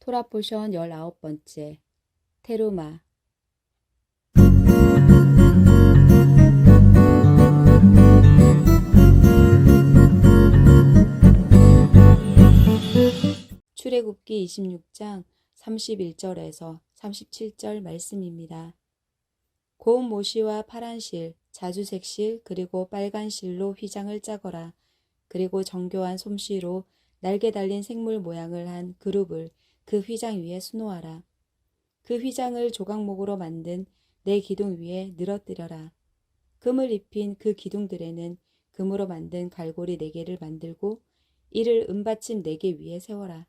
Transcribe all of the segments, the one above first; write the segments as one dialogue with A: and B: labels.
A: 토라 포션 19번째 테루마. 출애굽기 26장 31절에서 37절 말씀입니다. 고운 모시와 파란 실, 자주색 실, 그리고 빨간 실로 휘장을 짜거라. 그리고 정교한 솜씨로 날개 달린 생물 모양을 한 그룹을 그 휘장 위에 수놓아라. 그 휘장을 조각목으로 만든 네 기둥 위에 늘어뜨려라. 금을 입힌 그 기둥들에는 금으로 만든 갈고리 4개를 만들고 이를 은받침 4개 위에 세워라.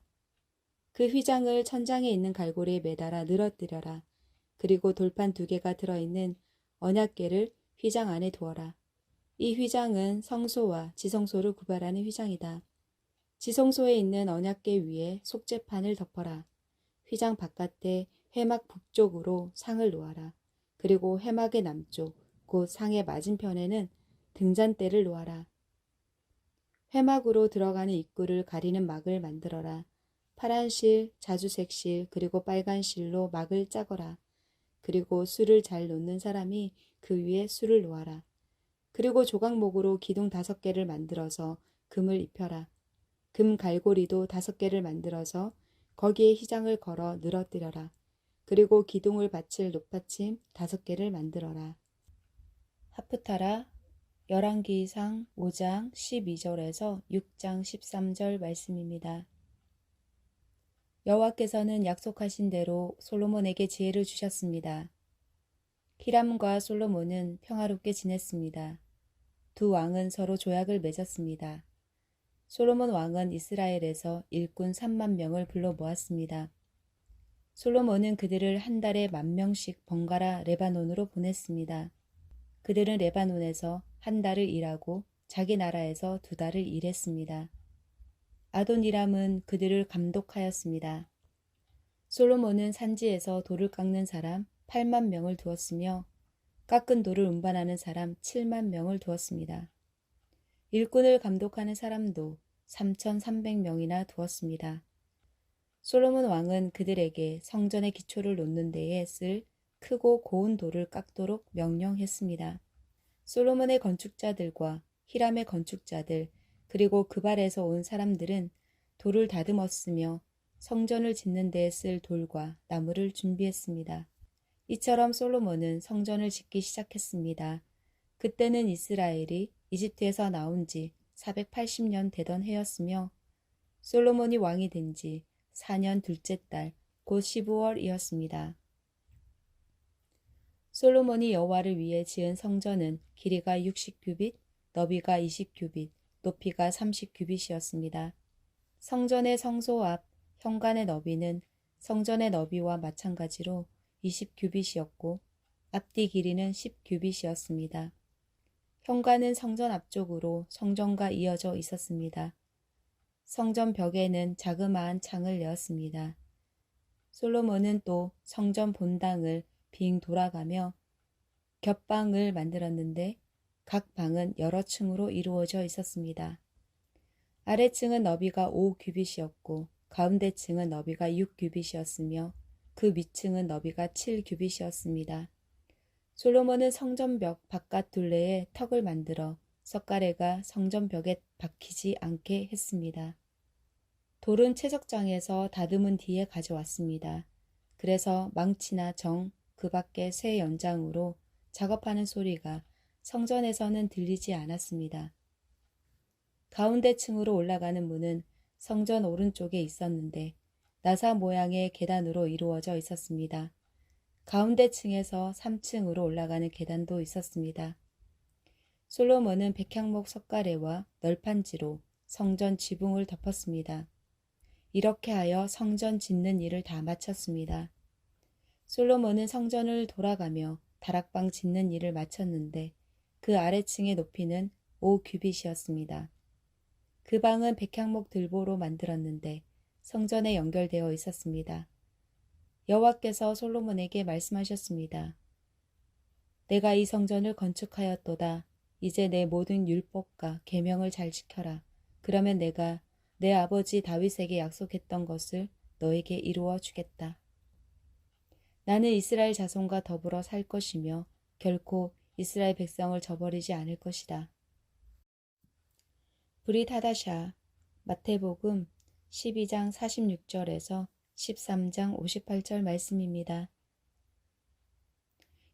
A: 그 휘장을 천장에 있는 갈고리에 매달아 늘어뜨려라. 그리고 돌판 2개가 들어있는 언약궤를 휘장 안에 두어라. 이 휘장은 성소와 지성소를 구별하는 휘장이다. 지성소에 있는 언약궤 위에 속죄판을 덮어라. 휘장 바깥에 회막 북쪽으로 상을 놓아라. 그리고 회막의 남쪽, 곧 상의 맞은편에는 등잔대를 놓아라. 회막으로 들어가는 입구를 가리는 막을 만들어라. 파란 실, 자주색 실, 그리고 빨간 실로 막을 짜거라. 그리고 술을 잘 놓는 사람이 그 위에 술을 놓아라. 그리고 조각목으로 기둥 5개를 만들어서 금을 입혀라. 금 갈고리도 5개를 만들어서 거기에 휘장을 걸어 늘어뜨려라. 그리고 기둥을 받칠 높받침 5개를 만들어라. 하프타라 열왕기상 5장 12절에서 6장 13절 말씀입니다. 여호와께서는 약속하신 대로 솔로몬에게 지혜를 주셨습니다. 히람과 솔로몬은 평화롭게 지냈습니다. 두 왕은 서로 조약을 맺었습니다. 솔로몬 왕은 이스라엘에서 일꾼 3만 명을 불러 모았습니다. 솔로몬은 그들을 한 달에 10,000명씩 번갈아 레바논으로 보냈습니다. 그들은 레바논에서 한 달을 일하고 자기 나라에서 2달을 일했습니다. 아도니람은 그들을 감독하였습니다. 솔로몬은 산지에서 돌을 깎는 사람 8만 명을 두었으며 깎은 돌을 운반하는 사람 7만 명을 두었습니다. 일꾼을 감독하는 사람도 3,300명이나 두었습니다. 솔로몬 왕은 그들에게 성전의 기초를 놓는 데에 쓸 크고 고운 돌을 깎도록 명령했습니다. 솔로몬의 건축자들과 히람의 건축자들 그리고 그발에서 온 사람들은 돌을 다듬었으며 성전을 짓는 데에 쓸 돌과 나무를 준비했습니다. 이처럼 솔로몬은 성전을 짓기 시작했습니다. 그때는 이스라엘이 이집트에서 나온 지 480년 되던 해였으며 솔로몬이 왕이 된 지 4년 둘째 달 곧 15월이었습니다. 솔로몬이 여호와를 위해 지은 성전은 길이가 60규빗, 너비가 20규빗, 높이가 30규빗이었습니다. 성전의 성소 앞 현관의 너비는 성전의 너비와 마찬가지로 20규빗이었고 앞뒤 길이는 10규빗이었습니다. 현관은 성전 앞쪽으로 성전과 이어져 있었습니다. 성전 벽에는 자그마한 창을 내었습니다. 솔로몬은 또 성전 본당을 빙 돌아가며 겹방을 만들었는데 각 방은 여러 층으로 이루어져 있었습니다. 아래층은 너비가 5규빗이었고 가운데 층은 너비가 6규빗이었으며 그 밑층은 너비가 7규빗이었습니다. 솔로몬은 성전벽 바깥 둘레에 턱을 만들어 석가래가 성전벽에 박히지 않게 했습니다. 돌은 채석장에서 다듬은 뒤에 가져왔습니다. 그래서 망치나 정, 그 밖에 쇠 연장으로 작업하는 소리가 성전에서는 들리지 않았습니다. 가운데 층으로 올라가는 문은 성전 오른쪽에 있었는데 나사 모양의 계단으로 이루어져 있었습니다. 가운데 층에서 3층으로 올라가는 계단도 있었습니다. 솔로몬은 백향목 석가래와 널판지로 성전 지붕을 덮었습니다. 이렇게 하여 성전 짓는 일을 다 마쳤습니다. 솔로몬은 성전을 돌아가며 다락방 짓는 일을 마쳤는데 그 아래층의 높이는 5규빗이었습니다. 그 방은 백향목 들보로 만들었는데 성전에 연결되어 있었습니다. 여호와께서 솔로몬에게 말씀하셨습니다. 내가 이 성전을 건축하였도다. 이제 내 모든 율법과 계명을 잘 지켜라. 그러면 내가 내 아버지 다윗에게 약속했던 것을 너에게 이루어 주겠다. 나는 이스라엘 자손과 더불어 살 것이며 결코 이스라엘 백성을 저버리지 않을 것이다. 브릿 하다샤. 마태복음 12장 46절에서 13장 58절 말씀입니다.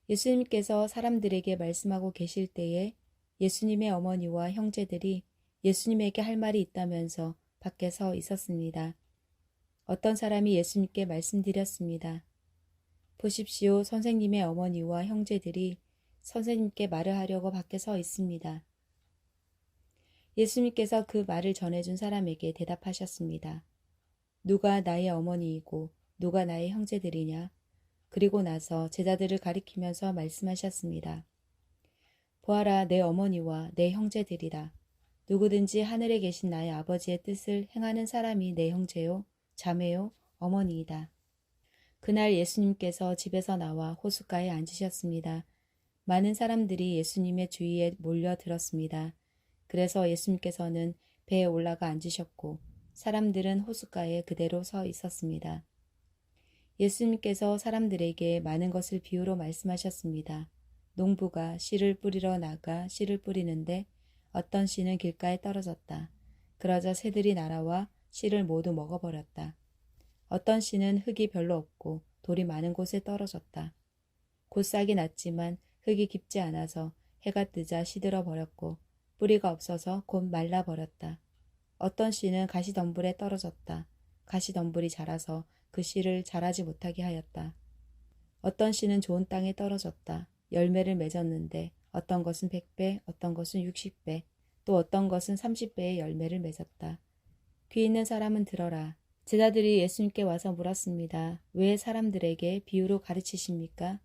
A: 예수님께서 사람들에게 말씀하고 계실 때에 예수님의 어머니와 형제들이 예수님에게 할 말이 있다면서 밖에 서 있었습니다. 어떤 사람이 예수님께 말씀드렸습니다. 보십시오, 선생님의 어머니와 형제들이 선생님께 말을 하려고 밖에 서 있습니다. 예수님께서 그 말을 전해준 사람에게 대답하셨습니다. 누가 나의 어머니이고 누가 나의 형제들이냐? 그리고 나서 제자들을 가리키면서 말씀하셨습니다. 보아라, 내 어머니와 내 형제들이라. 누구든지 하늘에 계신 나의 아버지의 뜻을 행하는 사람이 내 형제요, 자매요, 어머니이다. 그날 예수님께서 집에서 나와 호숫가에 앉으셨습니다. 많은 사람들이 예수님의 주위에 몰려들었습니다. 그래서 예수님께서는 배에 올라가 앉으셨고 사람들은 호숫가에 그대로 서 있었습니다. 예수님께서 사람들에게 많은 것을 비유로 말씀하셨습니다. 농부가 씨를 뿌리러 나가 씨를 뿌리는데 어떤 씨는 길가에 떨어졌다. 그러자 새들이 날아와 씨를 모두 먹어버렸다. 어떤 씨는 흙이 별로 없고 돌이 많은 곳에 떨어졌다. 곧 싹이 났지만 흙이 깊지 않아서 해가 뜨자 시들어 버렸고 뿌리가 없어서 곧 말라버렸다. 어떤 씨는 가시덤불에 떨어졌다. 가시덤불이 자라서 그 씨를 자라지 못하게 하였다. 어떤 씨는 좋은 땅에 떨어졌다. 열매를 맺었는데 어떤 것은 100배, 어떤 것은 60배, 또 어떤 것은 30배의 열매를 맺었다. 귀 있는 사람은 들어라. 제자들이 예수님께 와서 물었습니다. 왜 사람들에게 비유로 가르치십니까?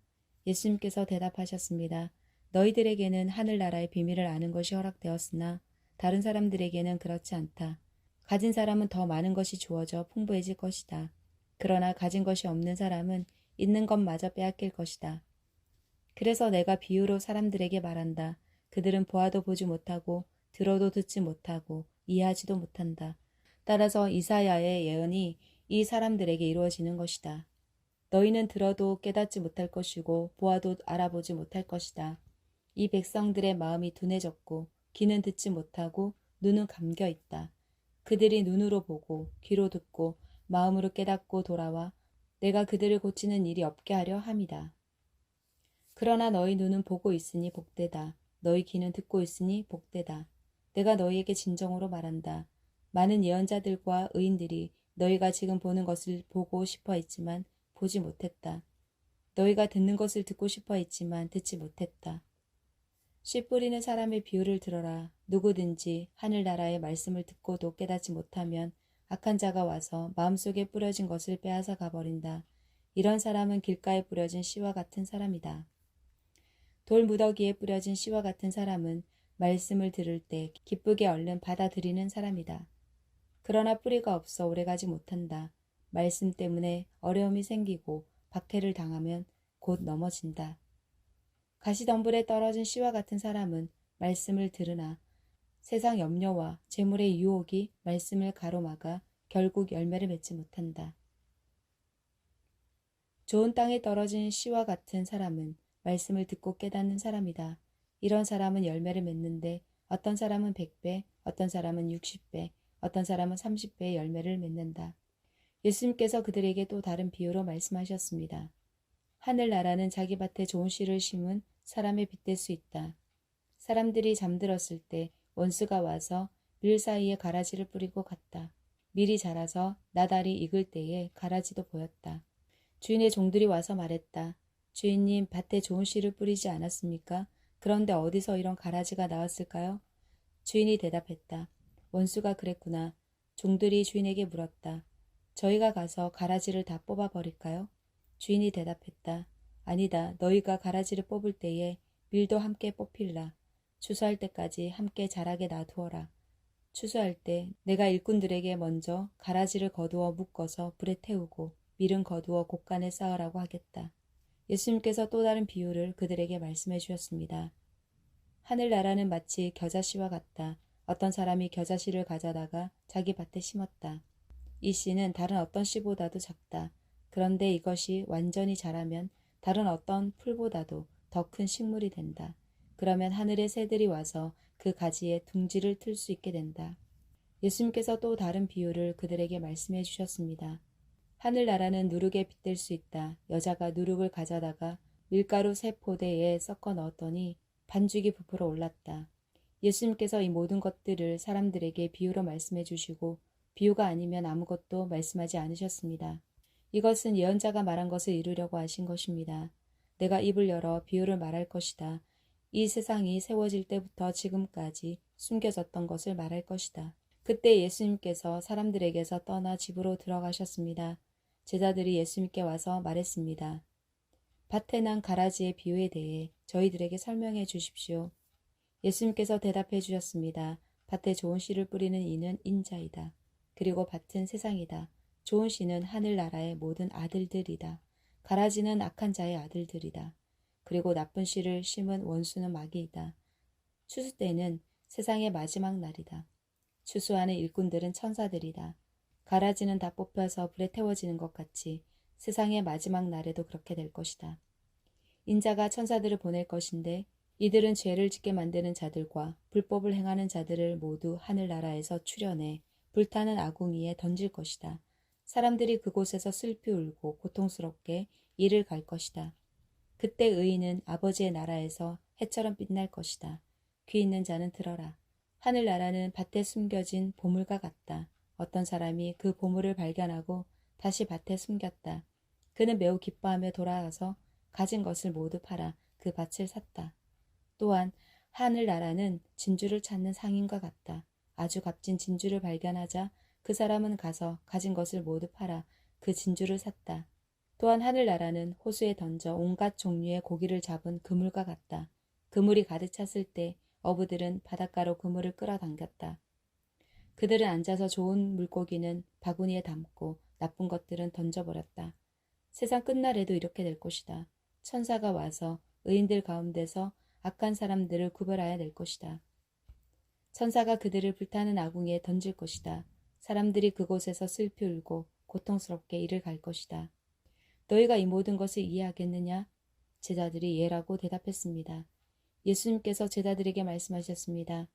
A: 예수님께서 대답하셨습니다. 너희들에게는 하늘나라의 비밀을 아는 것이 허락되었으나 다른 사람들에게는 그렇지 않다. 가진 사람은 더 많은 것이 주어져 풍부해질 것이다. 그러나 가진 것이 없는 사람은 있는 것마저 빼앗길 것이다. 그래서 내가 비유로 사람들에게 말한다. 그들은 보아도 보지 못하고 들어도 듣지 못하고 이해하지도 못한다. 따라서 이사야의 예언이 이 사람들에게 이루어지는 것이다. 너희는 들어도 깨닫지 못할 것이고 보아도 알아보지 못할 것이다. 이 백성들의 마음이 둔해졌고 귀는 듣지 못하고 눈은 감겨 있다. 그들이 눈으로 보고 귀로 듣고 마음으로 깨닫고 돌아와 내가 그들을 고치는 일이 없게 하려 함이다. 그러나 너희 눈은 보고 있으니 복되다. 너희 귀는 듣고 있으니 복되다. 내가 너희에게 진정으로 말한다. 많은 예언자들과 의인들이 너희가 지금 보는 것을 보고 싶어 했지만 보지 못했다. 너희가 듣는 것을 듣고 싶어 했지만 듣지 못했다. 씨 뿌리는 사람의 비유를 들어라. 누구든지 하늘나라의 말씀을 듣고도 깨닫지 못하면 악한 자가 와서 마음속에 뿌려진 것을 빼앗아 가버린다. 이런 사람은 길가에 뿌려진 씨와 같은 사람이다. 돌무더기에 뿌려진 씨와 같은 사람은 말씀을 들을 때 기쁘게 얼른 받아들이는 사람이다. 그러나 뿌리가 없어 오래가지 못한다. 말씀 때문에 어려움이 생기고 박해를 당하면 곧 넘어진다. 가시덤불에 떨어진 씨와 같은 사람은 말씀을 들으나 세상 염려와 재물의 유혹이 말씀을 가로막아 결국 열매를 맺지 못한다. 좋은 땅에 떨어진 씨와 같은 사람은 말씀을 듣고 깨닫는 사람이다. 이런 사람은 열매를 맺는데 어떤 사람은 100배, 어떤 사람은 60배, 어떤 사람은 30배의 열매를 맺는다. 예수님께서 그들에게 또 다른 비유로 말씀하셨습니다. 하늘나라는 자기 밭에 좋은 씨를 심은 사람에 빗댈 수 있다. 사람들이 잠들었을 때 원수가 와서 밀 사이에 가라지를 뿌리고 갔다. 밀이 자라서 나달이 익을 때에 가라지도 보였다. 주인의 종들이 와서 말했다. 주인님, 밭에 좋은 씨를 뿌리지 않았습니까? 그런데 어디서 이런 가라지가 나왔을까요? 주인이 대답했다. 원수가 그랬구나. 종들이 주인에게 물었다. 저희가 가서 가라지를 다 뽑아버릴까요? 주인이 대답했다. 아니다. 너희가 가라지를 뽑을 때에 밀도 함께 뽑힐라. 추수할 때까지 함께 자라게 놔두어라. 추수할 때 내가 일꾼들에게 먼저 가라지를 거두어 묶어서 불에 태우고 밀은 거두어 곡간에 쌓으라고 하겠다. 예수님께서 또 다른 비유를 그들에게 말씀해 주셨습니다. 하늘나라는 마치 겨자씨와 같다. 어떤 사람이 겨자씨를 가져다가 자기 밭에 심었다. 이 씨는 다른 어떤 씨보다도 작다. 그런데 이것이 완전히 자라면 다른 어떤 풀보다도 더 큰 식물이 된다. 그러면 하늘의 새들이 와서 그 가지에 둥지를 틀 수 있게 된다. 예수님께서 또 다른 비유를 그들에게 말씀해 주셨습니다. 하늘나라는 누룩에 빗댈 수 있다. 여자가 누룩을 가져다가 밀가루 3포대에 섞어 넣었더니 반죽이 부풀어 올랐다. 예수님께서 이 모든 것들을 사람들에게 비유로 말씀해 주시고 비유가 아니면 아무것도 말씀하지 않으셨습니다. 이것은 예언자가 말한 것을 이루려고 하신 것입니다. 내가 입을 열어 비유를 말할 것이다. 이 세상이 세워질 때부터 지금까지 숨겨졌던 것을 말할 것이다. 그때 예수님께서 사람들에게서 떠나 집으로 들어가셨습니다. 제자들이 예수님께 와서 말했습니다. 밭에 난 가라지의 비유에 대해 저희들에게 설명해 주십시오. 예수님께서 대답해 주셨습니다. 밭에 좋은 씨를 뿌리는 이는 인자이다. 그리고 밭은 세상이다. 좋은 씨는 하늘나라의 모든 아들들이다. 가라지는 악한 자의 아들들이다. 그리고 나쁜 씨를 심은 원수는 마귀이다. 추수 때는 세상의 마지막 날이다. 추수하는 일꾼들은 천사들이다. 가라지는 다 뽑혀서 불에 태워지는 것 같이 세상의 마지막 날에도 그렇게 될 것이다. 인자가 천사들을 보낼 것인데 이들은 죄를 짓게 만드는 자들과 불법을 행하는 자들을 모두 하늘나라에서 추려내 불타는 아궁이에 던질 것이다. 사람들이 그곳에서 슬피 울고 고통스럽게 이를 갈 것이다. 그때 의인은 아버지의 나라에서 해처럼 빛날 것이다. 귀 있는 자는 들어라. 하늘나라는 밭에 숨겨진 보물과 같다. 어떤 사람이 그 보물을 발견하고 다시 밭에 숨겼다. 그는 매우 기뻐하며 돌아가서 가진 것을 모두 팔아 그 밭을 샀다. 또한 하늘나라는 진주를 찾는 상인과 같다. 아주 값진 진주를 발견하자 그 사람은 가서 가진 것을 모두 팔아 그 진주를 샀다. 또한 하늘나라는 호수에 던져 온갖 종류의 고기를 잡은 그물과 같다. 그물이 가득 찼을 때 어부들은 바닷가로 그물을 끌어당겼다. 그들은 앉아서 좋은 물고기는 바구니에 담고 나쁜 것들은 던져버렸다. 세상 끝날에도 이렇게 될 것이다. 천사가 와서 의인들 가운데서 악한 사람들을 구별하여 낼 것이다. 천사가 그들을 불타는 아궁이에 던질 것이다. 사람들이 그곳에서 슬피 울고 고통스럽게 이를 갈 것이다. 너희가 이 모든 것을 이해하겠느냐? 제자들이 예라고 대답했습니다. 예수님께서 제자들에게 말씀하셨습니다.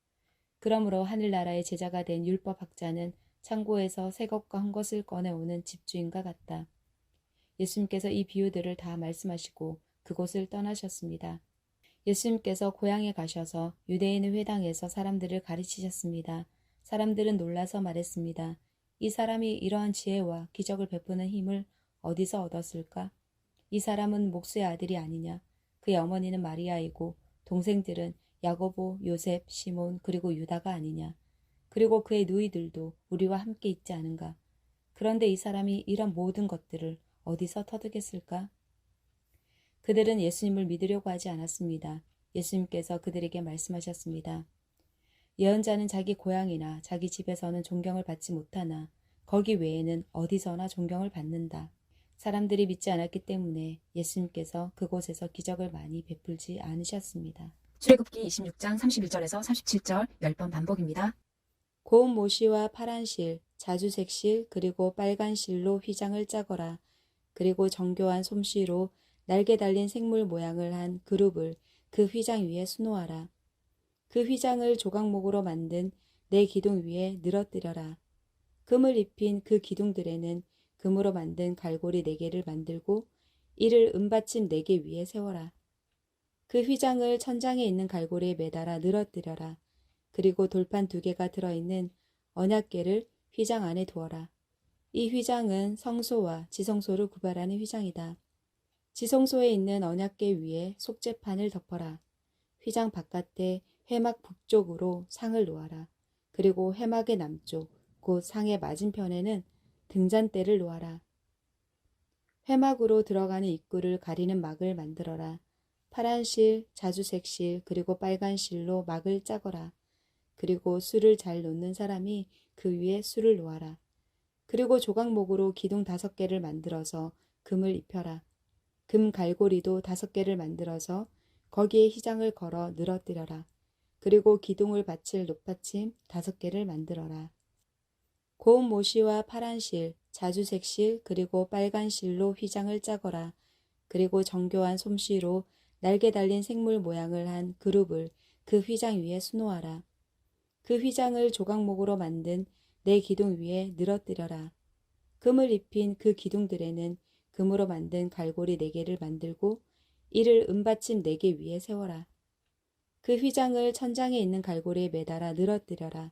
A: 그러므로 하늘나라의 제자가 된 율법학자는 창고에서 새 것과 한 것을 꺼내오는 집주인과 같다. 예수님께서 이 비유들을 다 말씀하시고 그곳을 떠나셨습니다. 예수님께서 고향에 가셔서 유대인의 회당에서 사람들을 가르치셨습니다. 사람들은 놀라서 말했습니다. 이 사람이 이러한 지혜와 기적을 베푸는 힘을 어디서 얻었을까? 이 사람은 목수의 아들이 아니냐? 그의 어머니는 마리아이고 동생들은 야고보, 요셉, 시몬 그리고 유다가 아니냐? 그리고 그의 누이들도 우리와 함께 있지 않은가? 그런데 이 사람이 이런 모든 것들을 어디서 터득했을까? 그들은 예수님을 믿으려고 하지 않았습니다. 예수님께서 그들에게 말씀하셨습니다. 예언자는 자기 고향이나 자기 집에서는 존경을 받지 못하나 거기 외에는 어디서나 존경을 받는다. 사람들이 믿지 않았기 때문에 예수님께서 그곳에서 기적을 많이 베풀지 않으셨습니다.
B: 출애굽기 26장 31절에서 37절 10번 반복입니다.
A: 고운 모시와 파란 실, 자주색 실, 그리고 빨간 실로 휘장을 짜거라. 그리고 정교한 솜씨로 날개 달린 생물 모양을 한 그룹을 그 휘장 위에 수놓아라. 그 휘장을 조각목으로 만든 네 기둥 위에 늘어뜨려라. 금을 입힌 그 기둥들에는 금으로 만든 갈고리 4개를 만들고 이를 은받침 4개 위에 세워라. 그 휘장을 천장에 있는 갈고리에 매달아 늘어뜨려라. 그리고 돌판 2개가 들어있는 언약궤를 휘장 안에 두어라. 이 휘장은 성소와 지성소를 구별하는 휘장이다. 지성소에 있는 언약궤 위에 속죄판을 덮어라. 휘장 바깥에 회막 북쪽으로 상을 놓아라. 그리고 회막의 남쪽, 곧 상의 맞은편에는 등잔대를 놓아라. 회막으로 들어가는 입구를 가리는 막을 만들어라. 파란 실, 자주색 실, 그리고 빨간 실로 막을 짜거라. 그리고 술을 잘 놓는 사람이 그 위에 술을 놓아라. 그리고 조각목으로 기둥 5개를 만들어서 금을 입혀라. 금 갈고리도 5개를 만들어서 거기에 휘장을 걸어 늘어뜨려라. 그리고 기둥을 받칠 높받침 5개를 만들어라. 고운 모시와 파란 실, 자주색 실, 그리고 빨간 실로 휘장을 짜거라. 그리고 정교한 솜씨로 날개 달린 생물 모양을 한 그룹을 그 휘장 위에 수놓아라. 그 휘장을 조각목으로 만든 네 기둥 위에 늘어뜨려라. 금을 입힌 그 기둥들에는 금으로 만든 갈고리 4개를 만들고 이를 은받침 4개 위에 세워라. 그 휘장을 천장에 있는 갈고리에 매달아 늘어뜨려라.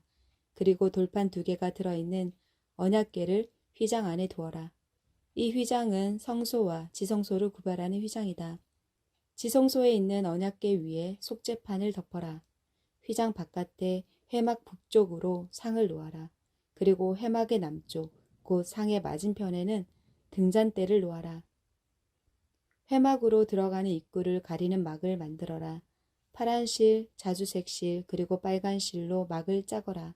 A: 그리고 돌판 2개가 들어있는 언약궤를 휘장 안에 두어라. 이 휘장은 성소와 지성소를 구별하는 휘장이다. 지성소에 있는 언약궤 위에 속죄판을 덮어라. 휘장 바깥에 회막 북쪽으로 상을 놓아라. 그리고 회막의 남쪽, 곧 상의 맞은편에는 등잔대를 놓아라. 회막으로 들어가는 입구를 가리는 막을 만들어라. 파란 실, 자주색 실, 그리고 빨간 실로 막을 짜거라.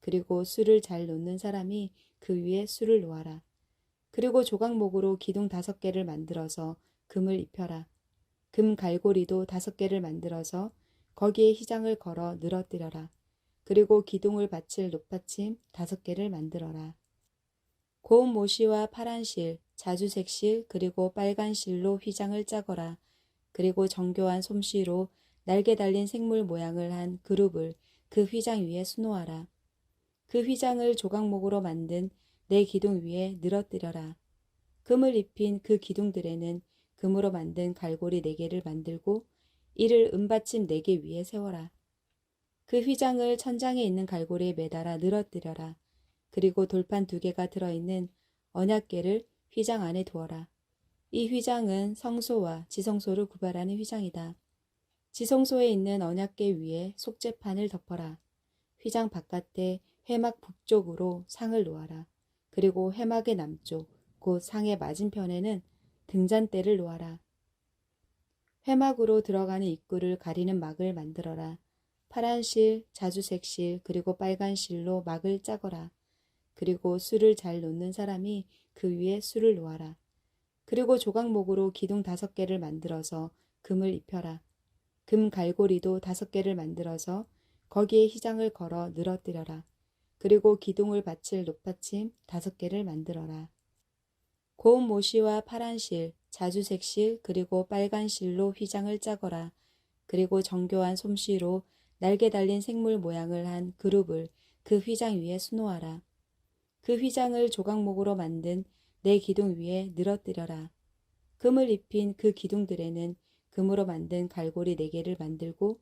A: 그리고 술을 잘 놓는 사람이 그 위에 술을 놓아라. 그리고 조각목으로 기둥 5개를 만들어서 금을 입혀라. 금 갈고리도 5개를 만들어서 거기에 휘장을 걸어 늘어뜨려라. 그리고 기둥을 받칠 높받침 5개를 만들어라. 고운 모시와 파란 실, 자주색 실, 그리고 빨간 실로 휘장을 짜거라. 그리고 정교한 솜씨로 날개 달린 생물 모양을 한 그룹을 그 휘장 위에 수놓아라. 그 휘장을 조각목으로 만든 4기둥 위에 늘어뜨려라. 금을 입힌 그 기둥들에는 금으로 만든 갈고리 4개를 만들고 이를 은받침 4개 위에 세워라. 그 휘장을 천장에 있는 갈고리에 매달아 늘어뜨려라. 그리고 돌판 2개가 들어있는 언약궤를 휘장 안에 두어라. 이 휘장은 성소와 지성소를 구별하는 휘장이다. 지성소에 있는 언약궤 위에 속죄판을 덮어라. 휘장 바깥에 회막 북쪽으로 상을 놓아라. 그리고 회막의 남쪽, 곧 상의 맞은편에는 등잔대를 놓아라. 회막으로 들어가는 입구를 가리는 막을 만들어라. 파란 실, 자주색 실, 그리고 빨간 실로 막을 짜거라. 그리고 술을 잘 놓는 사람이 그 위에 술을 놓아라. 그리고 조각목으로 기둥 5개를 만들어서 금을 입혀라. 금 갈고리도 5개를 만들어서 거기에 휘장을 걸어 늘어뜨려라. 그리고 기둥을 받칠 높받침 5개를 만들어라. 고운 모시와 파란 실, 자주색 실, 그리고 빨간 실로 휘장을 짜거라. 그리고 정교한 솜씨로 날개 달린 생물 모양을 한 그룹을 그 휘장 위에 수놓아라. 그 휘장을 조각목으로 만든 4기둥 위에 늘어뜨려라. 금을 입힌 그 기둥들에는 금으로 만든 갈고리 4개를 만들고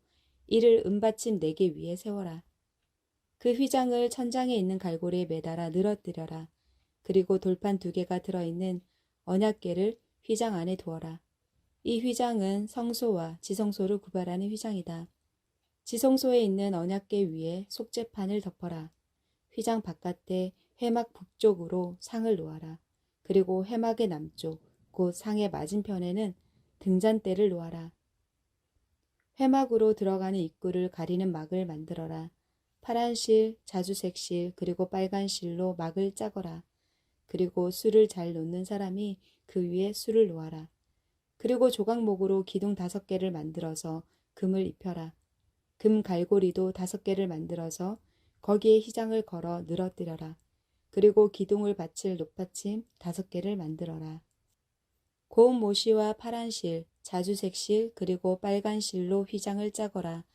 A: 이를 은받침 4개 위에 세워라. 그 휘장을 천장에 있는 갈고리에 매달아 늘어뜨려라. 그리고 돌판 2개가 들어있는 언약궤를 휘장 안에 두어라. 이 휘장은 성소와 지성소를 구별하는 휘장이다. 지성소에 있는 언약궤 위에 속죄판을 덮어라. 휘장 바깥에 회막 북쪽으로 상을 놓아라. 그리고 회막의 남쪽, 곧 상의 맞은편에는 등잔대를 놓아라. 회막으로 들어가는 입구를 가리는 막을 만들어라. 파란 실, 자주색 실, 그리고 빨간 실로 막을 짜거라. 그리고 술을 잘 놓는 사람이 그 위에 술을 놓아라. 그리고 조각목으로 기둥 5개를 만들어서 금을 입혀라. 금 갈고리도 5개를 만들어서 거기에 휘장을 걸어 늘어뜨려라. 그리고 기둥을 받칠 높받침 5개를 만들어라. 고운 모시와 파란 실, 자주색 실, 그리고 빨간 실로 휘장을 짜거라.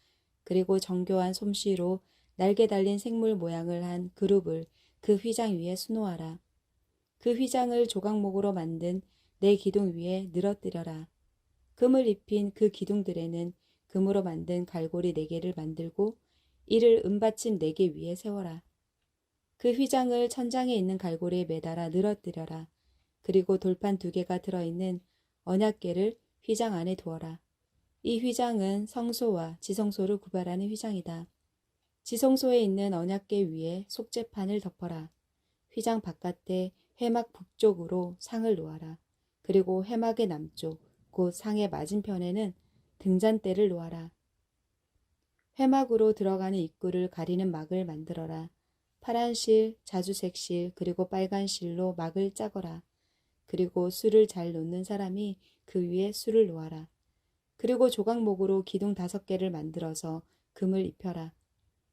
A: 그리고 정교한 솜씨로 날개 달린 생물 모양을 한 그룹을 그 휘장 위에 수놓아라. 그 휘장을 조각목으로 만든 4기둥 위에 늘어뜨려라. 금을 입힌 그 기둥들에는 금으로 만든 갈고리 4개를 만들고 이를 은받침 4개 위에 세워라. 그 휘장을 천장에 있는 갈고리에 매달아 늘어뜨려라. 그리고 돌판 2개가 들어있는 언약궤를 휘장 안에 두어라. 이 휘장은 성소와 지성소를 구별하는 휘장이다. 지성소에 있는 언약궤 위에 속죄판을 덮어라. 휘장 바깥에 회막 북쪽으로 상을 놓아라. 그리고 회막의 남쪽, 곧 상의 맞은편에는 등잔대를 놓아라. 회막으로 들어가는 입구를 가리는 막을 만들어라. 파란 실, 자주색 실, 그리고 빨간 실로 막을 짜거라. 그리고 술을 잘 놓는 사람이 그 위에 술을 놓아라. 그리고 조각목으로 기둥 5개를 만들어서 금을 입혀라.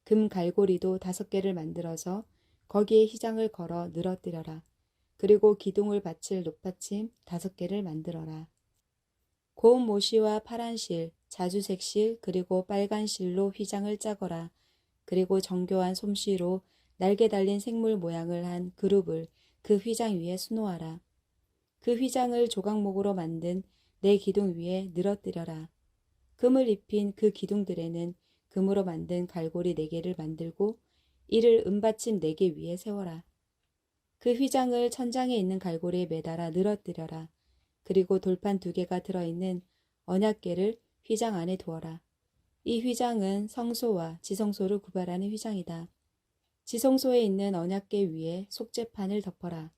A: 금 갈고리도 5개를 만들어서 거기에 휘장을 걸어 늘어뜨려라. 그리고 기둥을 받칠 높받침 5개를 만들어라. 고운 모시와 파란 실, 자주색 실, 그리고 빨간 실로 휘장을 짜거라. 그리고 정교한 솜씨로 날개 달린 생물 모양을 한 그룹을 그 휘장 위에 수놓아라. 그 휘장을 조각목으로 만든 4기둥 위에 늘어뜨려라. 금을 입힌 그 기둥들에는 금으로 만든 갈고리 4개를 만들고 이를 은받침 4개 위에 세워라. 그 휘장을 천장에 있는 갈고리에 매달아 늘어뜨려라. 그리고 돌판 2개가 들어있는 언약궤를 휘장 안에 두어라. 이 휘장은 성소와 지성소를 구별하는 휘장이다. 지성소에 있는 언약궤 위에 속죄판을 덮어라.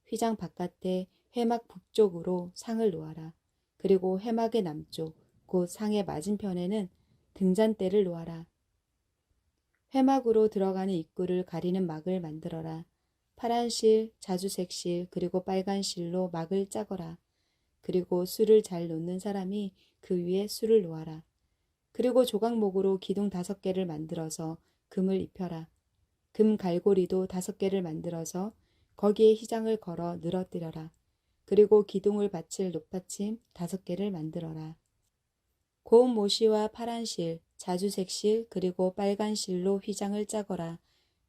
A: 휘장 바깥에 회막 북쪽으로 상을 놓아라. 그리고 회막의 남쪽, 곧 상의 맞은편에는 등잔대를 놓아라. 회막으로 들어가는 입구를 가리는 막을 만들어라. 파란 실, 자주색 실, 그리고 빨간 실로 막을 짜거라. 그리고 술을 잘 놓는 사람이 그 위에 술을 놓아라. 그리고 조각목으로 기둥 5개를 만들어서 금을 입혀라. 금 갈고리도 5개를 만들어서 거기에 휘장을 걸어 늘어뜨려라. 그리고 기둥을 받칠 높받침 5개를 만들어라. 고운 모시와 파란 실, 자주색 실, 그리고 빨간 실로 휘장을 짜거라.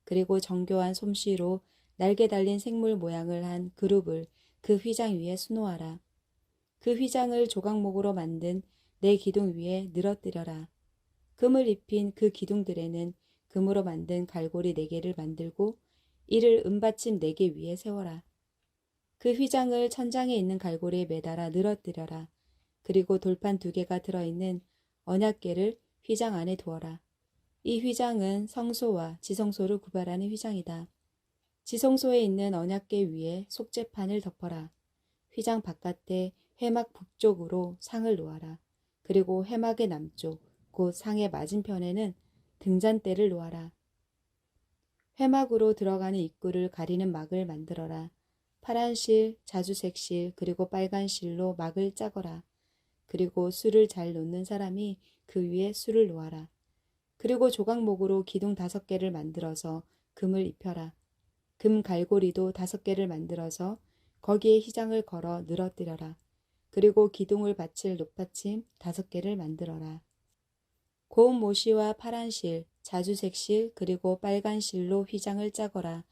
A: 그리고 정교한 솜씨로 날개 달린 생물 모양을 한 그룹을 그 휘장 위에 수놓아라. 그 휘장을 조각목으로 만든 4기둥 위에 늘어뜨려라. 금을 입힌 그 기둥들에는 금으로 만든 갈고리 4개를 만들고 이를 은받침 4개 위에 세워라. 그 휘장을 천장에 있는 갈고리에 매달아 늘어뜨려라. 그리고 돌판 2개가 들어있는 언약궤를 휘장 안에 두어라. 이 휘장은 성소와 지성소를 구별하는 휘장이다. 지성소에 있는 언약궤 위에 속죄판을 덮어라. 휘장 바깥에 회막 북쪽으로 상을 놓아라. 그리고 회막의 남쪽, 곧 상의 맞은편에는 등잔대를 놓아라. 회막으로 들어가는 입구를 가리는 막을 만들어라. 파란 실, 자주색 실, 그리고 빨간 실로 막을 짜거라. 그리고 술을 잘 놓는 사람이 그 위에 술을 놓아라. 그리고 조각목으로 기둥 5개를 만들어서 금을 입혀라. 금 갈고리도 5개를 만들어서 거기에 휘장을 걸어 늘어뜨려라. 그리고 기둥을 받칠 높받침 5개를 만들어라. 고운 모시와 파란 실, 자주색 실, 그리고 빨간 실로 휘장을 짜거라.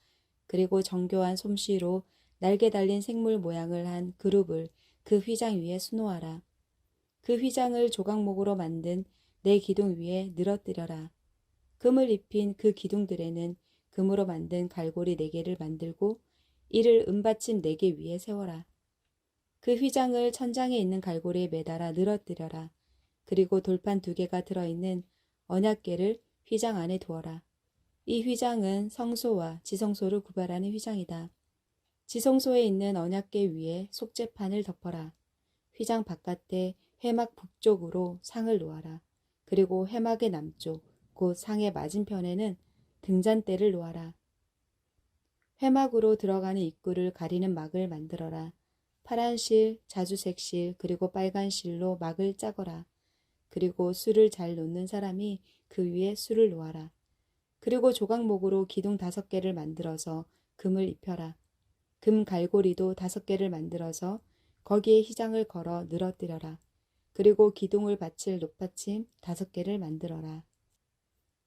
A: 그리고 정교한 솜씨로 날개 달린 생물 모양을 한 그룹을 그 휘장 위에 수놓아라. 그 휘장을 조각목으로 만든 4기둥 위에 늘어뜨려라. 금을 입힌 그 기둥들에는 금으로 만든 갈고리 4개를 만들고 이를 은받침 4개 위에 세워라. 그 휘장을 천장에 있는 갈고리에 매달아 늘어뜨려라. 그리고 돌판 2개가 들어있는 언약궤를 휘장 안에 두어라. 이 휘장은 성소와 지성소를 구별하는 휘장이다. 지성소에 있는 언약궤 위에 속죄판을 덮어라. 휘장 바깥에 회막 북쪽으로 상을 놓아라. 그리고 회막의 남쪽, 곧 상의 맞은편에는 등잔대를 놓아라. 회막으로 들어가는 입구를 가리는 막을 만들어라. 파란 실, 자주색 실, 그리고 빨간 실로 막을 짜거라. 그리고 술을 잘 놓는 사람이 그 위에 술을 놓아라. 그리고 조각목으로 기둥 5개를 만들어서 금을 입혀라. 금 갈고리도 5개를 만들어서 거기에 휘장을 걸어 늘어뜨려라. 그리고 기둥을 받칠 높받침 5개를 만들어라.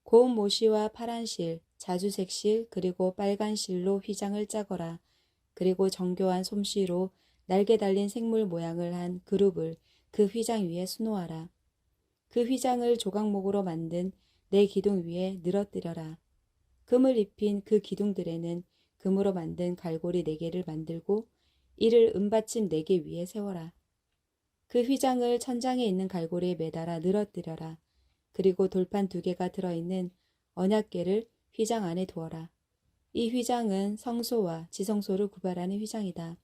A: 고운 모시와 파란 실, 자주색 실, 그리고 빨간 실로 휘장을 짜거라. 그리고 정교한 솜씨로 날개 달린 생물 모양을 한 그룹을 그 휘장 위에 수놓아라. 그 휘장을 조각목으로 만든 4기둥 위에 늘어뜨려라. 금을 입힌 그 기둥들에는 금으로 만든 갈고리 4개를 만들고 이를 은받침 4개 위에 세워라. 그 휘장을 천장에 있는 갈고리에 매달아 늘어뜨려라. 그리고 돌판 2개가 들어있는 언약궤를 휘장 안에 두어라. 이 휘장은 성소와 지성소를 구별하는 휘장이다.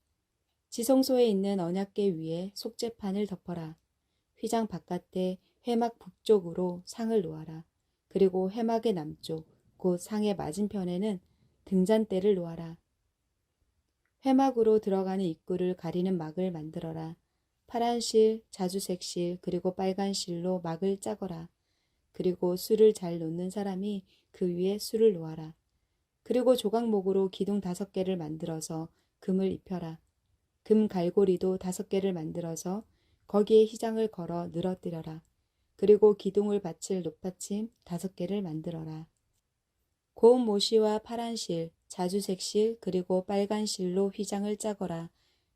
A: 지성소에 있는 언약궤 위에 속죄판을 덮어라. 휘장 바깥에 회막 북쪽으로 상을 놓아라. 그리고 회막의 남쪽, 곧 상의 맞은편에는 등잔대를 놓아라. 회막으로 들어가는 입구를 가리는 막을 만들어라. 파란 실, 자주색 실, 그리고 빨간 실로 막을 짜거라. 그리고 술을 잘 놓는 사람이 그 위에 술을 놓아라. 그리고 조각목으로 기둥 5개를 만들어서 금을 입혀라. 금 갈고리도 5개를 만들어서 거기에 휘장을 걸어 늘어뜨려라. 그리고 기둥을 받칠 높받침 5개를 만들어라. 고운 모시와 파란 실, 자주색 실, 그리고 빨간 실로 휘장을 짜거라.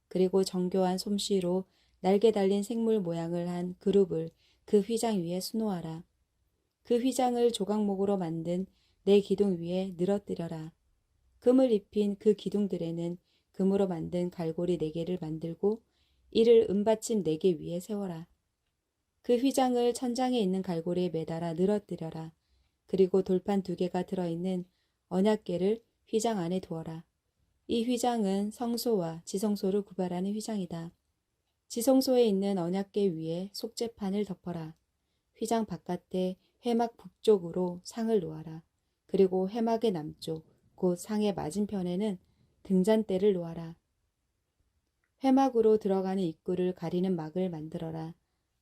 A: 그리고 정교한 솜씨로 날개 달린 생물 모양을 한 그룹을 그 휘장 위에 수놓아라. 그 휘장을 조각목으로 만든 4기둥 위에 늘어뜨려라. 금을 입힌 그 기둥들에는 금으로 만든 갈고리 4개를 만들고 이를 은받침 4개 위에 세워라. 그 휘장을 천장에 있는 갈고리에 매달아 늘어뜨려라. 그리고 돌판 2개가 들어있는 언약궤를 휘장 안에 두어라. 이 휘장은 성소와 지성소를 구별하는 휘장이다. 지성소에 있는 언약궤 위에 속죄판을 덮어라. 휘장 바깥에 회막 북쪽으로 상을 놓아라. 그리고 회막의 남쪽, 곧 상의 맞은편에는 등잔대를 놓아라. 회막으로 들어가는 입구를 가리는 막을 만들어라.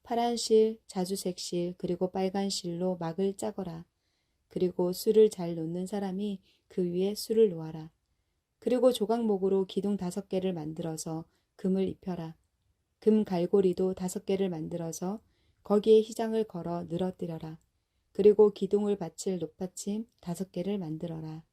A: 파란 실, 자주색 실, 그리고 빨간 실로 막을 짜거라. 그리고 술을 잘 놓는 사람이 그 위에 술을 놓아라. 그리고 조각목으로 기둥 5개를 만들어서 금을 입혀라. 금 갈고리도 5개를 만들어서 거기에 휘장을 걸어 늘어뜨려라. 그리고 기둥을 받칠 높받침 5개를 만들어라.